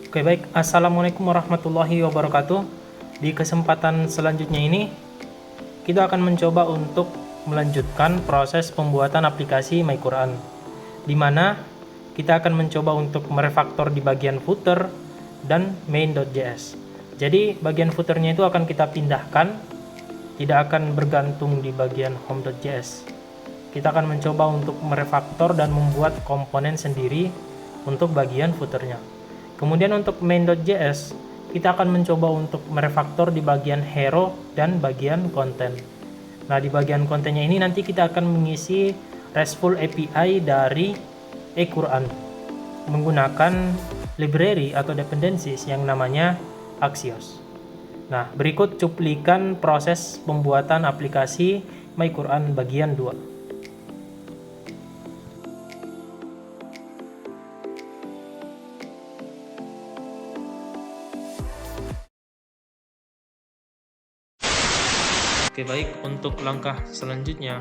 Oke, baik. Assalamualaikum warahmatullahi wabarakatuh. Di kesempatan selanjutnya ini, kita akan mencoba untuk melanjutkan proses pembuatan aplikasi My Quran, di mana kita akan mencoba untuk merefaktor di bagian footer dan main.js. Jadi, bagian footernya itu akan kita pindahkan, tidak akan bergantung di bagian home.js. Kita akan mencoba untuk merefaktor dan membuat komponen sendiri untuk bagian footernya. Kemudian untuk main.js, kita akan mencoba untuk merefaktor di bagian hero dan bagian konten. Nah, di bagian kontennya ini nanti kita akan mengisi RESTful API dari e-Quran menggunakan library atau dependencies yang namanya Axios. Nah, berikut cuplikan proses pembuatan aplikasi My Quran bagian 2. Oke, baik, untuk langkah selanjutnya,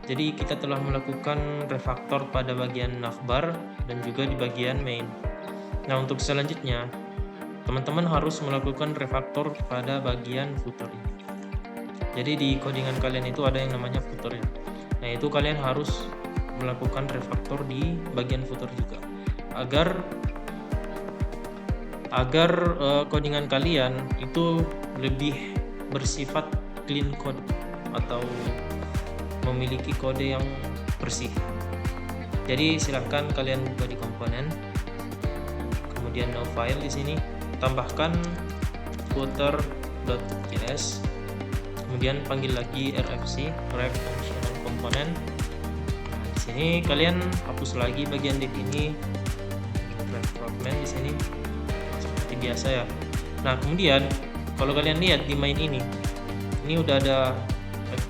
jadi kita telah melakukan refaktor pada bagian navbar dan juga di bagian main. Nah, untuk selanjutnya, teman-teman harus melakukan refaktor pada bagian footer. Jadi di codingan kalian itu ada yang namanya footer. Nah, itu kalian harus melakukan refaktor di bagian footer juga, agar codingan kalian itu lebih bersifat clean code atau memiliki kode yang bersih. Jadi silahkan kalian buka di komponen, kemudian no file di sini, tambahkan footer.js, kemudian panggil lagi rfc ref functional component. Nah, di sini kalian hapus lagi bagian div ini, ref fragment di sini seperti biasa ya. Nah, kemudian kalau kalian lihat di main ini udah ada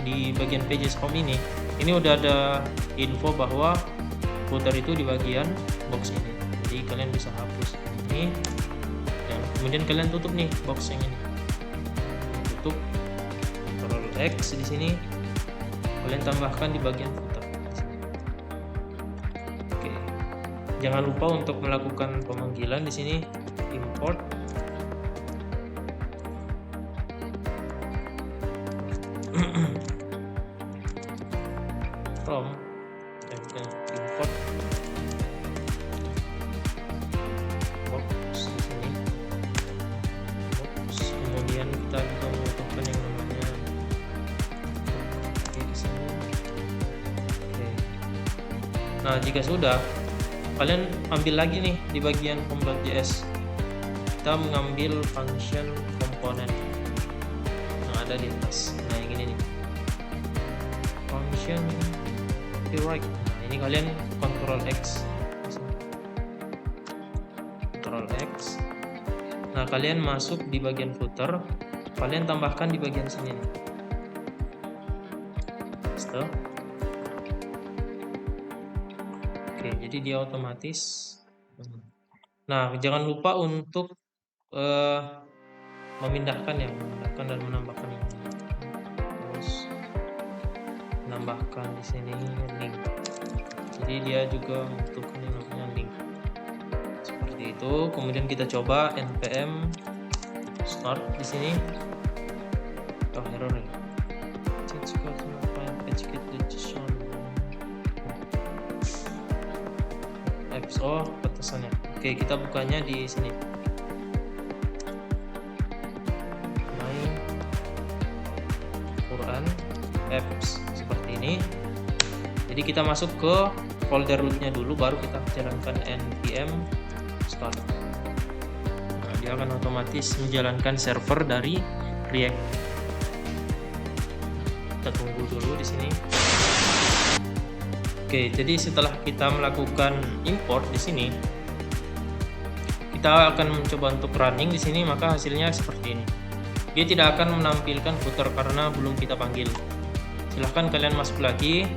di bagian pages home ini udah ada info bahwa footer itu di bagian box ini. Jadi kalian bisa hapus ini dan kemudian kalian tutup nih box yang ini. Tutup, Ctrl X di sini. Kalian tambahkan di bagian footer. Oke. Jangan lupa untuk melakukan pemanggilan di sini, import from import box di sini, box. Kemudian kita juga membutuhkan yang namanya di sini. Oke. Nah, jika sudah, kalian ambil lagi nih di bagian home.js, kita mengambil function komponen yang ada di atas. Nah, yang ini nih, function right. Nah, ini kalian Ctrl X, Ctrl X. Nah, kalian masuk di bagian footer, kalian tambahkan di bagian sini nih. Stop. Oke, jadi dia otomatis. Nah, jangan lupa untuk memindahkan dan menambahkan ini. Terus menambahkan di sini link. Jadi dia juga membutuhkan yang namanya link. Seperti itu. Kemudian kita coba npm start di sini. Oh, error ya. Oh, batasannya. Oke, kita bukanya di sini. My Quran apps seperti ini. Jadi kita masuk ke folder rootnya dulu, baru kita jalankan npm start. Nah, dia akan otomatis menjalankan server dari React. Kita tunggu dulu di sini. Oke, jadi setelah kita melakukan import di sini, kita akan mencoba untuk running di sini, maka hasilnya seperti ini. Dia tidak akan menampilkan footer karena belum kita panggil. Silahkan kalian masuk lagi.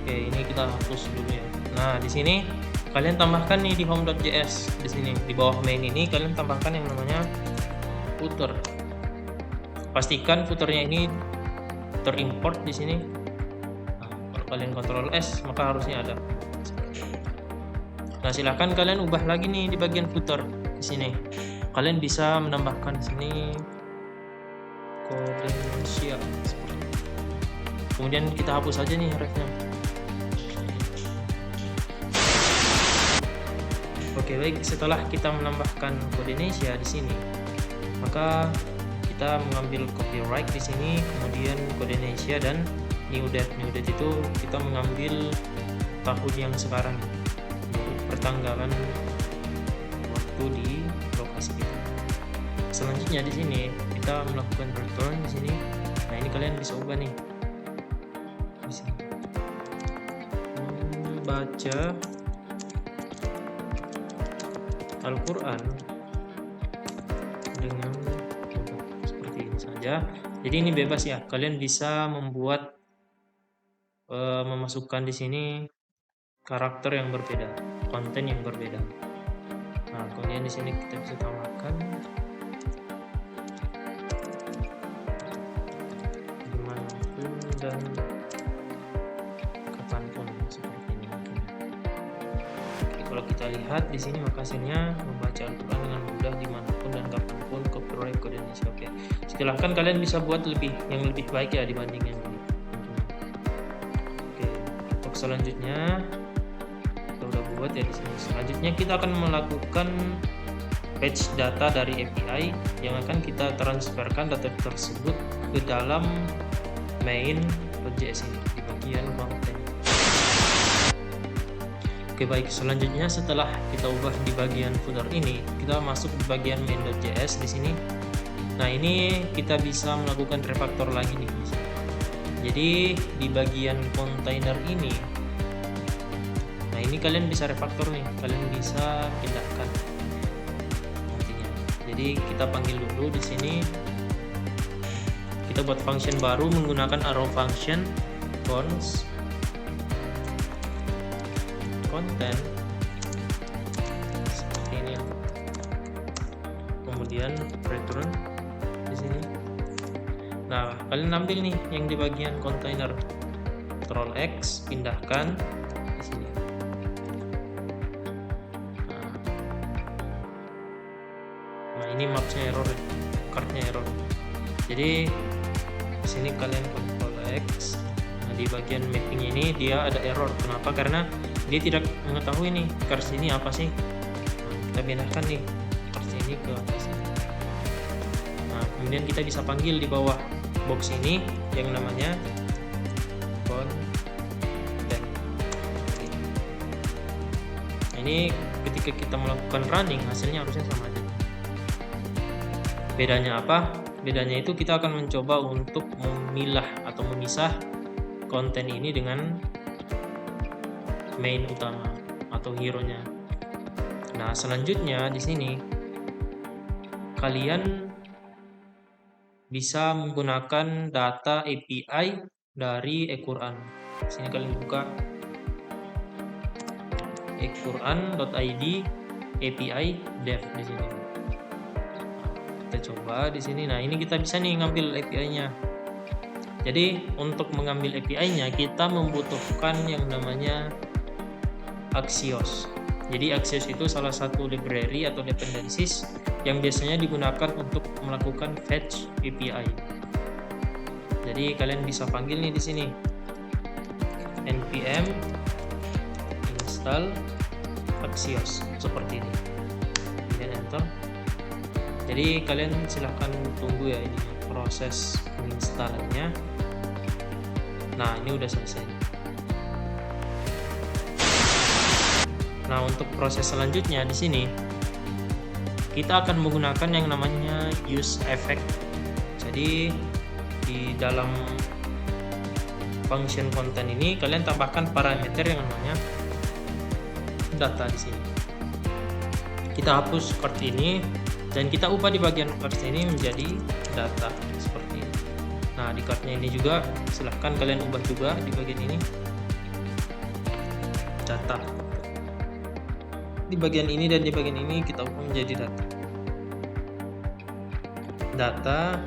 Oke, ini kita hapus dulu ya. Nah, di sini kalian tambahkan nih di home.js di sini, di bawah main ini kalian tambahkan yang namanya footer. Pastikan footernya ini terimport di sini. Nah, kalau kalian Ctrl S maka harusnya ada. Nah, silahkan kalian ubah lagi nih di bagian footer di sini. Kalian bisa menambahkan di sini Kodenesia seperti itu. Kemudian kita hapus aja nih refnya. Oke, baik, setelah kita menambahkan Kodenesia di sini, maka kita mengambil copyright di sini, kemudian Kodenesia dan new date. New date itu kita mengambil tahun yang sekarang, pertanggalan waktu di lokasi kita. Selanjutnya di sini kita melakukan return di sini. Nah, ini kalian bisa ubah nih. Di sini. Baca Al-Quran dengan seperti ini saja. Jadi ini bebas ya. Kalian bisa membuat memasukkan di sini karakter yang berbeda, konten yang berbeda. Nah, kemudian di sini kita bisa tambahkan dimanapun dan kapanpun seperti ini. Oke, kalau kita lihat di sini maka hasilnya membaca Al-Quran dengan mudah dimanapun dan kapanpun, copyright Kodenesia. Oke, silahkan kalian bisa buat yang lebih baik ya dibanding yang ini. Oke, untuk selanjutnya buat ya di sini. Selanjutnya kita akan melakukan fetch data dari API yang akan kita transferkan data tersebut ke dalam main.js ini di bagian konten. Oke, baik, selanjutnya setelah kita ubah di bagian footer ini, kita masuk di bagian main.js di sini. Nah, ini kita bisa melakukan refactor lagi nih. Jadi di bagian container ini, nah ini kalian bisa refactor nih, kalian bisa pindahkan nantinya. Jadi kita panggil dulu di sini, kita buat function baru menggunakan arrow function cons content seperti ini. Kemudian return di sini. Nah, kalian ambil nih yang di bagian container, Ctrl X, pindahkan di sini. Nah, ini mapsnya error, cardnya error. Jadi di sini kalian Ctrl X. Nah, di bagian mapping ini dia ada error. Kenapa? Karena dia tidak mengetahui nih card ini apa sih. Nah, kita pindahkan nih card ini ke atas ini. Nah, kemudian kita bisa panggil di bawah box ini yang namanya content. Nah, ini ketika kita melakukan running hasilnya harusnya sama aja. Bedanya apa? Bedanya itu kita akan mencoba untuk memilah atau memisah konten ini dengan main utama atau hero-nya. Nah, selanjutnya di sini kalian bisa menggunakan data API dari Al-Quran. Di sini kalian buka Al-Quran.id API dev di sini. Kita coba di sini. Nah, ini kita bisa nih ngambil API-nya. Jadi untuk mengambil API-nya kita membutuhkan yang namanya Axios. Jadi Axios itu salah satu library atau dependencies yang biasanya digunakan untuk melakukan fetch API. Jadi kalian bisa panggil nih di sini npm install Axios seperti ini. Kemudian enter. Jadi kalian silahkan tunggu ya ini proses penginstalannya. Nah, ini udah selesai. Nah, untuk proses selanjutnya di sini kita akan menggunakan yang namanya use effect. Jadi di dalam function konten ini kalian tambahkan parameter yang namanya data di sini. Kita hapus card ini dan kita ubah di bagian card ini menjadi data seperti ini. Nah, di cardnya ini juga silahkan kalian ubah juga di bagian ini data. Di bagian ini dan di bagian ini kita ubah menjadi data.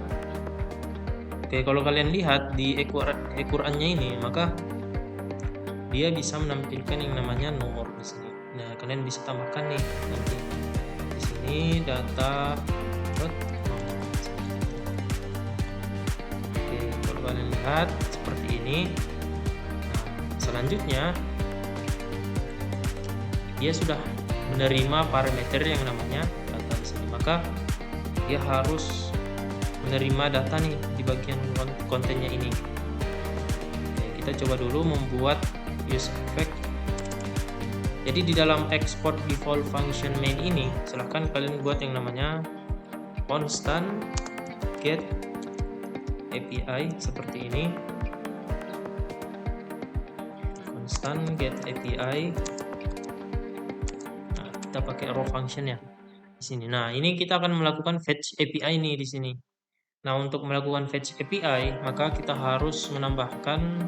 Oke, kalau kalian lihat di Al-Qurannya ini, maka dia bisa menampilkan yang namanya nomor di sini. Nah, kalian bisa tambahkan nih nanti di sini data dot nomor. Oke, kalau kalian lihat seperti ini. Nah, selanjutnya dia sudah menerima parameter yang namanya data di sini, maka dia harus menerima data nih di bagian kontennya ini. Oke, kita coba dulu membuat use effect. Jadi di dalam export default function main ini, silahkan kalian buat yang namanya constant get API seperti ini. Constant get API. Nah, kita pakai raw function ya di sini. Nah, ini kita akan melakukan fetch API nih di sini. Nah, untuk melakukan fetch API, maka kita harus menambahkan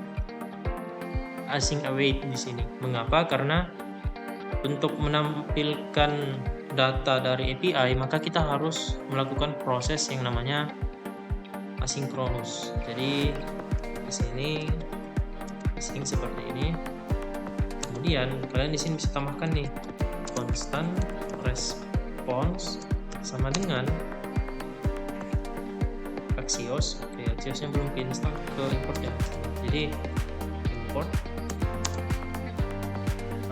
async await di sini. Mengapa? Karena untuk menampilkan data dari API, maka kita harus melakukan proses yang namanya asinkronus. Jadi di sini async seperti ini. Kemudian kalian di sini bisa tambahkan nih constant response sama dengan Axios. Oke, Axiosnya belum install, ke import ya. Jadi import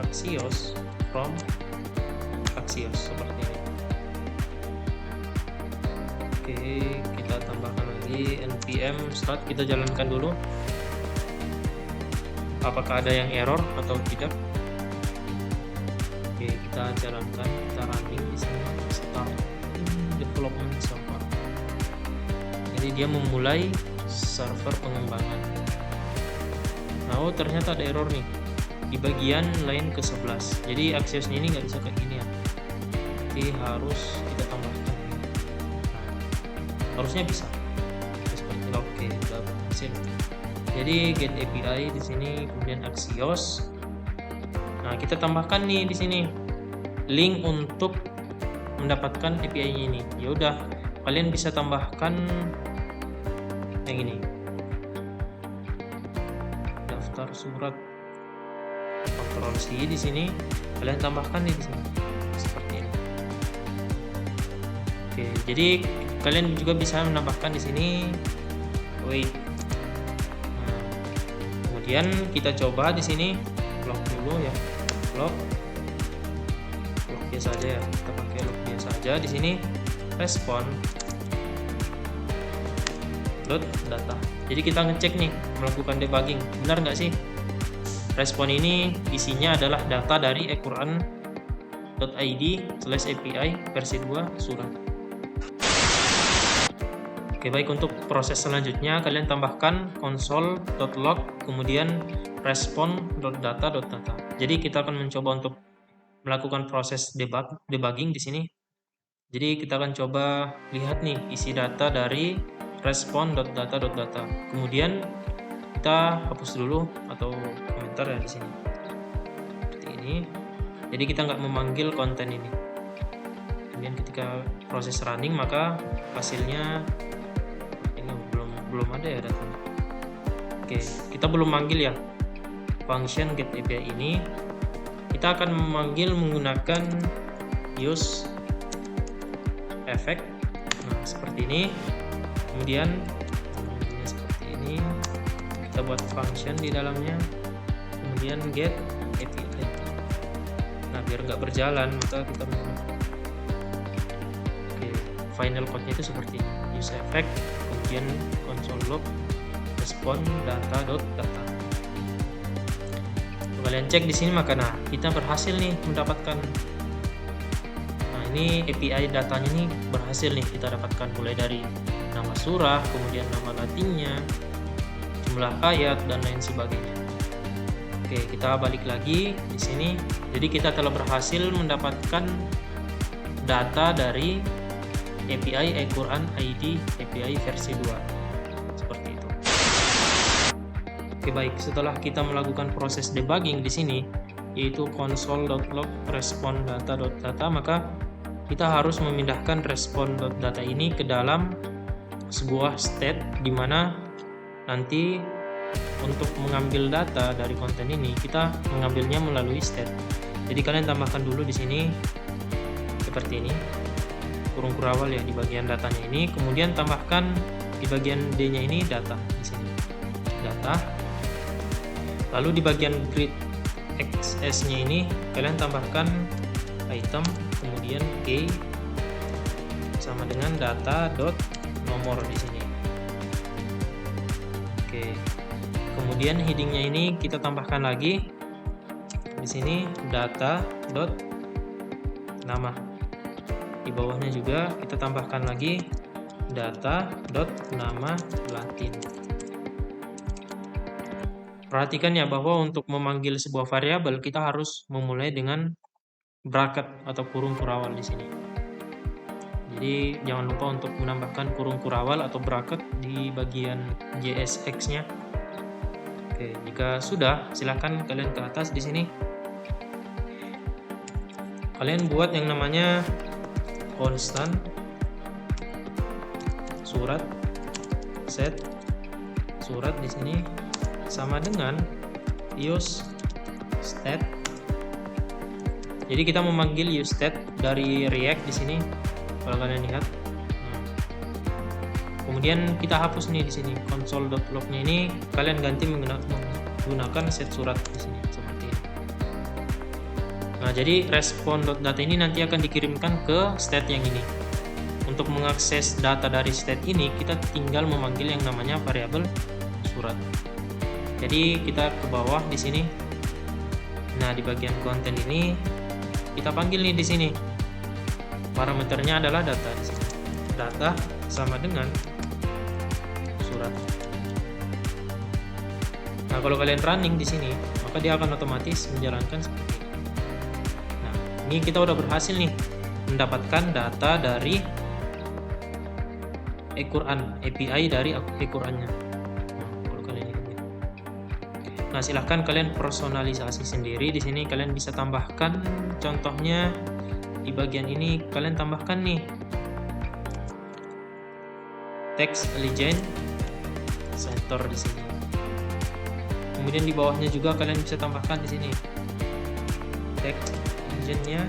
Axios from Axios seperti ini. Oke, kita tambahkan lagi npm start, kita jalankan dulu apakah ada yang error atau tidak. Oke, kita jalankan, kita running di sini start development server. Jadi dia memulai server pengembangan. Nah, ternyata ada error nih di bagian line ke-11. Jadi aksesnya ini nggak bisa kayak gini ya. Jadi harus kita tambahkan. Nah, harusnya bisa. Seperti itu. Oke, udah berhasil. Jadi get API di sini, kemudian Axios. Nah, kita tambahkan nih di sini link untuk mendapatkan API-nya ini. Ya udah, kalian bisa tambahkan yang ini. Daftar surat Ctrl C di sini, kalian tambahkan di sini seperti ini. Oke, jadi kalian juga bisa menambahkan di sini wait. Nah, kemudian kita coba di sini log dulu ya, log biasa aja ya, kita pakai log biasa aja di sini. Respon dot data. Jadi kita ngecek nih, melakukan debugging, benar nggak sih respon ini isinya adalah data dari equran.id/API versi 2 surat. Oke, baik, untuk proses selanjutnya kalian tambahkan console.log kemudian respon.data.data. Jadi kita akan mencoba untuk melakukan proses debugging di sini. Jadi kita akan coba lihat nih isi data dari respon.data.data. Kemudian kita hapus dulu atau komentar ya di sini seperti ini. Jadi kita nggak memanggil konten ini. Kemudian ketika proses running maka hasilnya ini belum ada ya datanya. Oke, kita belum manggil ya function get API ini. Kita akan memanggil menggunakan use effect. Nah, seperti ini. Kemudian seperti ini. Kita buat function di dalamnya, kemudian get API. Nah, biar nggak berjalan maka kita final code-nya itu seperti ini. Use effect, kemudian console log respon data.data. Kalian cek di sini maka nah kita berhasil nih mendapatkan. Nah, ini API datanya nih berhasil nih kita dapatkan, mulai dari nama surah, kemudian nama latinnya, jumlah ayat dan lain sebagainya. Oke, kita balik lagi di sini. Jadi kita telah berhasil mendapatkan data dari API Al-Quran ID API versi 2 seperti itu. Oke, baik, setelah kita melakukan proses debugging di sini yaitu console.log respon.data.data, maka kita harus memindahkan respon.data ini ke dalam sebuah state di mana nanti untuk mengambil data dari konten ini kita mengambilnya melalui state. Jadi kalian tambahkan dulu di sini seperti ini, kurung kurawal ya di bagian datanya ini, kemudian tambahkan di bagian D-nya ini data di sini. Data. Lalu di bagian grid XS-nya ini kalian tambahkan item, kemudian key sama dengan data dot nomor di sini. Oke. Kemudian headingnya ini kita tambahkan lagi di sini data dot nama. Di bawahnya juga kita tambahkan lagi data dot nama Latin. Perhatikan ya bahwa untuk memanggil sebuah variabel kita harus memulai dengan bracket atau kurung kurawal di sini. Jadi jangan lupa untuk menambahkan kurung kurawal atau bracket di bagian JSX-nya. Oke, jika sudah, silakan kalian ke atas di sini. Kalian buat yang namanya constant surat set surat di sini sama dengan use stat. Jadi kita memanggil use stat dari React di sini. Kalau kalian lihat. Nah. Kemudian kita hapus nih di sini console.log-nya ini kalian ganti menggunakan set surat di sini seperti ini. Nah, jadi respon.data ini nanti akan dikirimkan ke state yang ini. Untuk mengakses data dari state ini kita tinggal memanggil yang namanya variabel surat. Jadi kita ke bawah di sini. Nah, di bagian konten ini kita panggil nih di sini. Parameternya adalah data di sini. Data sama dengan surat. Nah, kalau kalian running di sini, maka dia akan otomatis menjalankan seperti ini. Nah, ini kita udah berhasil nih mendapatkan data dari Al-Quran, API dari Al-Qurannya. Nah, kalau kalian lihat. Nah, silahkan kalian personalisasi sendiri di sini. Kalian bisa tambahkan contohnya di bagian ini. Kalian tambahkan nih text legend center di sini. Kemudian di bawahnya juga kalian bisa tambahkan di sini text legend-nya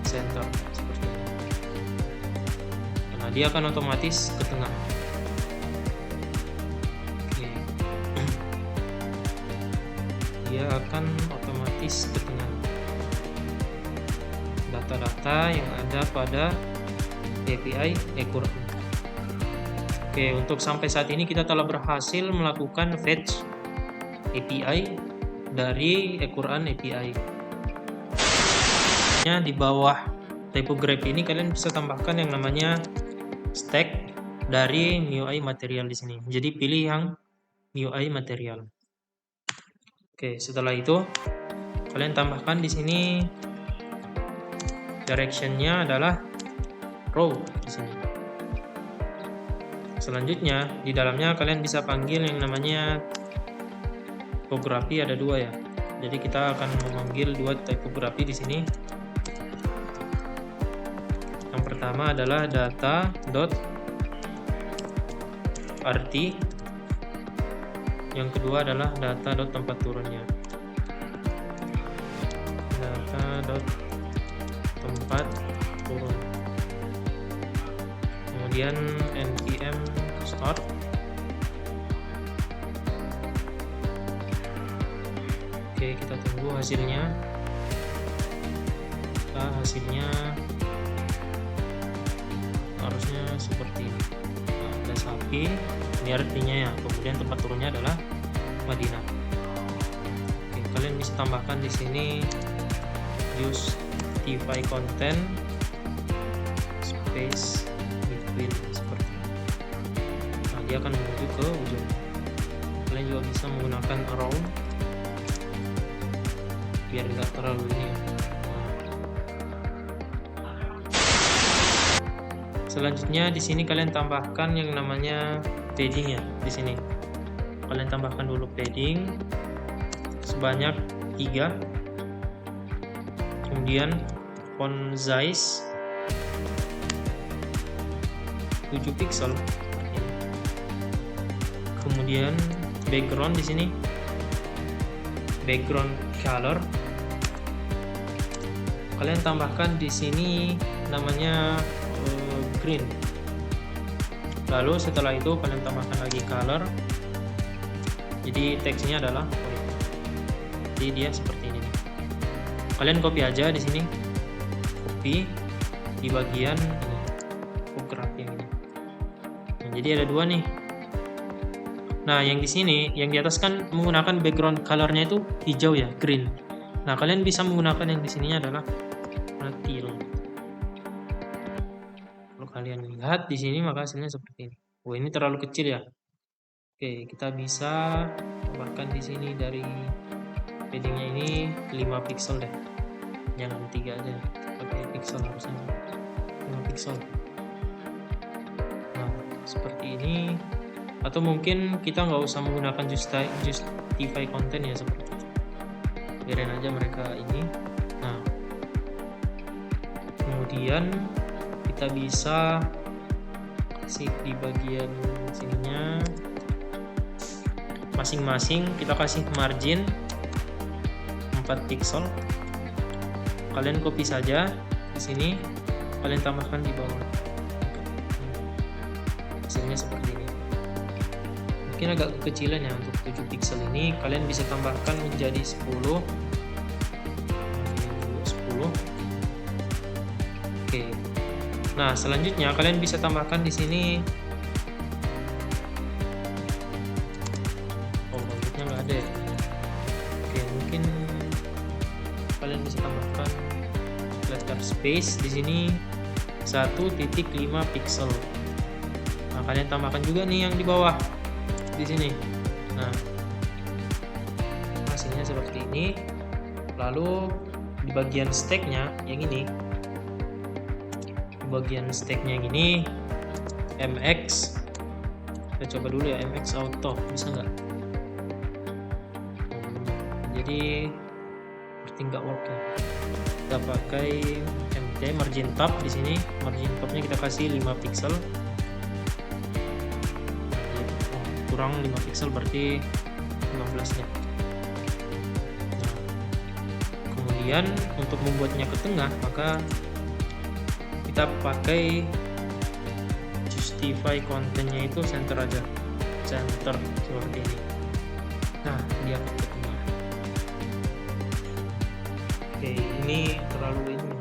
center seperti ini. Nah, dia akan otomatis ke tengah. Oke. Dia akan otomatis ke tengah data-data yang ada pada API Al-Quran. Oke, untuk sampai saat ini kita telah berhasil melakukan fetch API dari Al-Quran API. Di bawah typography ini kalian bisa tambahkan yang namanya stack dari MIUI material di sini. Jadi pilih yang MIUI material. Oke, setelah itu kalian tambahkan di sini direction-nya adalah row di sini. Selanjutnya di dalamnya kalian bisa panggil yang namanya tipografi, ada dua ya. Jadi kita akan memanggil dua tipografi di sini. Yang pertama adalah data.rt. Yang kedua adalah data.tempat turunnya. Data.tempat turun. Kemudian npm start. Oke, kita tunggu hasilnya. Hasilnya harusnya seperti ini. Nah, ada sapi, ini artinya ya. Kemudian tempat turunnya adalah Madinah. Oke, kalian bisa tambahkan di sini justify content space between seperti ini. Nah, dia akan menuju ke ujung. Kalian juga bisa menggunakan around biar nggak terlalu ini ya. Selanjutnya di sini kalian tambahkan yang namanya padding ya. Di sini kalian tambahkan dulu padding sebanyak 3. Kemudian font size 7 pixel. Kemudian background di sini, background color kalian tambahkan di sini namanya green. Lalu setelah itu kalian tambahkan lagi color. Jadi teksnya adalah white. Jadi dia seperti ini. Kalian copy aja di sini. Copy di bagian ini. Graph yang ini. Nah, jadi ada dua nih. Nah, yang di sini, yang di atas kan menggunakan background colornya itu hijau ya, green. Nah, kalian bisa menggunakan yang di sininya adalah teal. Kalau kalian lihat di sini maka hasilnya seperti ini. Oh, ini terlalu kecil ya. Oke, kita bisa tambahkan di sini dari paddingnya ini 5 pixel deh. Jangan 3 aja, pakai pixel harusnya 5 pixel. Nah, seperti ini. Atau mungkin kita nggak usah menggunakan justify content ya, seperti itu. Biarin aja mereka ini. Nah, kemudian kita bisa kasih di bagian sininya masing-masing kita kasih margin 4 pixel. Kalian copy saja di sini, kalian tambahkan di bawah. Hasilnya seperti ini. Mungkin agak kekecilan ya untuk 7 pixel ini. Kalian bisa tambahkan menjadi 10. Oke. Nah, selanjutnya kalian bisa tambahkan di sini. Oh, rambutnya nggak ada ya. Oke, mungkin kalian bisa tambahkan letter space di sini 1.5 pixel. Nah, kalian tambahkan juga nih yang di bawah di sini. Nah, hasilnya seperti ini. Lalu di bagian stacknya yang ini, di bagian stacknya yang ini MX, kita coba dulu ya, MX auto bisa nggak? Jadi seperti nggak work ya. Kita pakai MT margin top di sini. Margin topnya kita kasih 5 pixel. Kurang 5 pixel berarti 15 nya. Nah, kemudian untuk membuatnya ke tengah maka kita pakai justify contentnya itu center aja, center seperti ini. Nah, dia ke tengah. Oke, ini terlalu ini.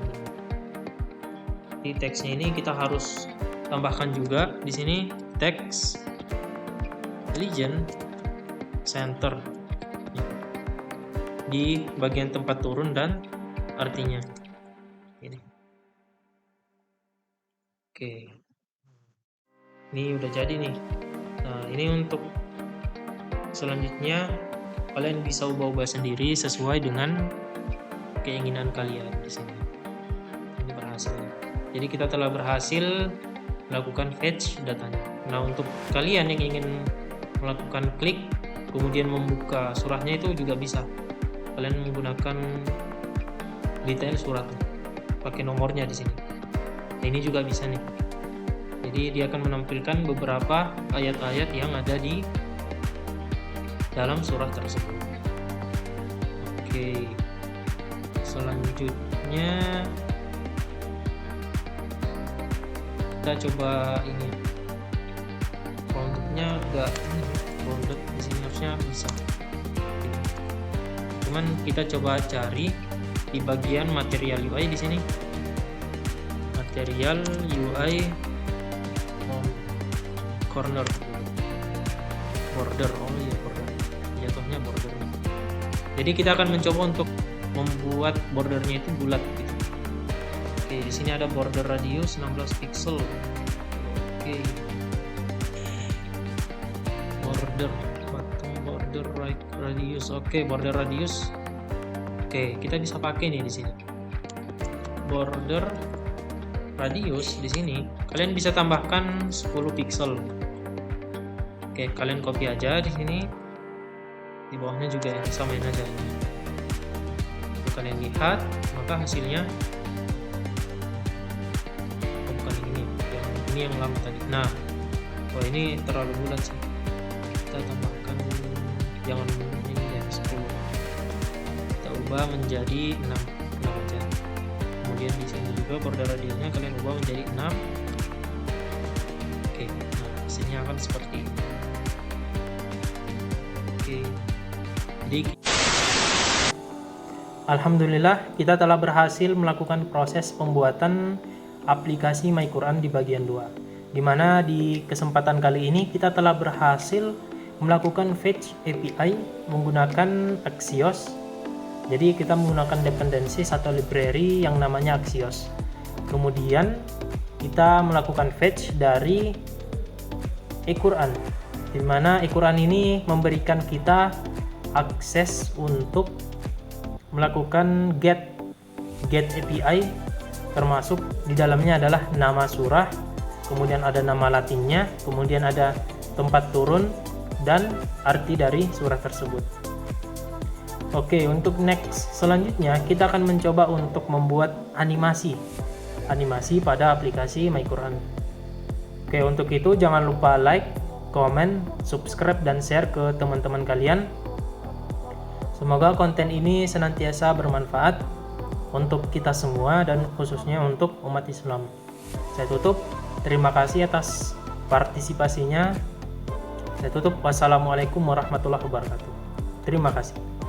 Di teksnya ini kita harus tambahkan juga di sini teks legend center di bagian tempat turun dan artinya ini. Oke, ini udah jadi nih. Nah, ini untuk selanjutnya kalian bisa ubah-ubah sendiri sesuai dengan keinginan kalian di sini. Ini berhasil. Jadi kita telah berhasil melakukan fetch datanya. Nah, untuk kalian yang ingin melakukan klik kemudian membuka surahnya itu juga bisa. Kalian menggunakan detail surat, pakai nomornya di sini. Nah, ini juga bisa nih. Jadi dia akan menampilkan beberapa ayat-ayat yang ada di dalam surah tersebut. Oke. Selanjutnya kita coba ini. Roundednya enggak rounded di sini harusnya bisa. Cuman kita coba cari di bagian material UI di sini. Material UI corner border. Oh iya, border. Jatuhnya border. Jadi kita akan mencoba untuk membuat bordernya itu bulat gitu. Oke, di sini ada border radius 16 pixel. Oke. Border right radius. Oke, border radius. Oke, kita bisa pakai nih di sini. Border radius di sini kalian bisa tambahkan 10 pixel. Oke, kalian copy aja di sini. Di bawahnya juga samain aja. Kalau kalian lihat, maka hasilnya bukan ini yang lama tadi. Nah, ini terlalu bulat sih. Kita tambahkan jangan ini ya 10. Kita ubah menjadi 6 aja. kemudian di sini juga border radiusnya kalian ubah menjadi 6. Oke, nah hasilnya akan seperti ini. Oke, jadi alhamdulillah kita telah berhasil melakukan proses pembuatan aplikasi My Quran di bagian 2, di mana di kesempatan kali ini kita telah berhasil melakukan fetch API menggunakan Axios. Jadi kita menggunakan dependensi atau library yang namanya Axios. Kemudian kita melakukan fetch dari e-Quran, di mana e-Quran ini memberikan kita akses untuk melakukan get API, termasuk di dalamnya adalah nama surah, kemudian ada nama latinnya, kemudian ada tempat turun dan arti dari surah tersebut. Oke, untuk next selanjutnya kita akan mencoba untuk membuat animasi pada aplikasi My Quran. Oke, untuk itu jangan lupa like, comment, subscribe dan share ke teman-teman kalian. Semoga konten ini senantiasa bermanfaat untuk kita semua dan khususnya untuk umat Islam. Saya tutup. Terima kasih atas partisipasinya. Saya tutup. Wassalamualaikum warahmatullahi wabarakatuh. Terima kasih.